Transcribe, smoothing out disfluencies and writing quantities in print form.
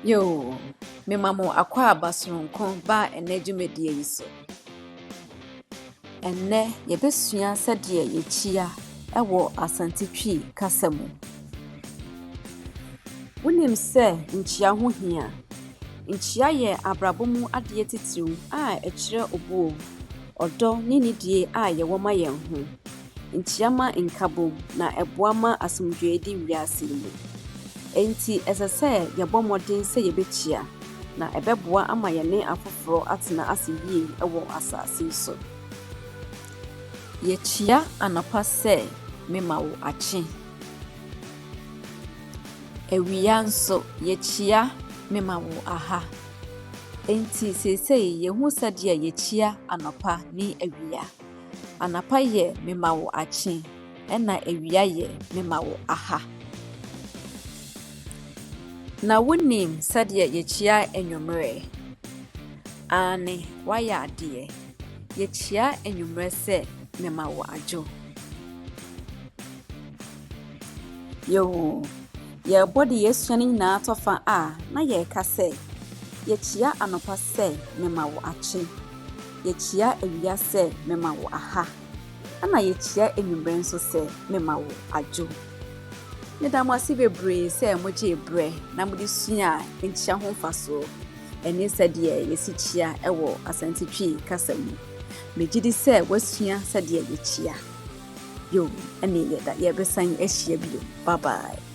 Yo, me mamo akwa abasronko ba ene dwumadie yi so. Enne yebesua sɛdeɛ yɛkyea ɛwɔ asante Twi kasa mu. Wonim sɛ nkyea ho hia. Nkyea yɛ abrabɔ mu adeɛ titiriw a ɛkyerɛ obuo, ɔdɔ ne nidie a yɛwɔ ma yɛn ho. Nkyea ma nkabom na ɛboa ma asomdwoedi wiase mu. Enti ɛsɛ sɛ yɛbɔ mmɔden sɛ yɛbɛkyea na ɛbɛboa ama yɛne afoforo atena ase yie ɛwɔ asase so. Yɛkyea anapa sɛ mema wo akye. Awia nso yɛkyea mema wo aha. Enti seesei yɛhu sɛdeɛ yɛkyea anapa ne awia. Anapa yɛ mema wo akye, ɛna awia yɛ mema wo aha. Na wonim sɛdeɛ yɛkyea anwummerɛ. Ane wayɛ adeɛ. Yɛkyea anwummerɛ sɛ mema wo adwo. Yo, yɛbɔ de yɛsua ne nyinaa tɔfa a na yɛka sɛ yɛkyea anɔpa sɛ mema wo akye. Yɛkyea awia sɛ mema wo aha. Ana yɛkyea anwummerɛ nso sɛ mema wo adwo. Neda mo ase bebree sɛ mogye brɛ na mode sua nkyea ho mfaso. Ɛne sɛdeɛ yɛsi kyea ɛwɔ asante Twi kasa mu. Megye di sɛ wasua sɛdeɛ yɛkyea. Yo, ɛne yɛbɛsan ahyia bio. Bye bye.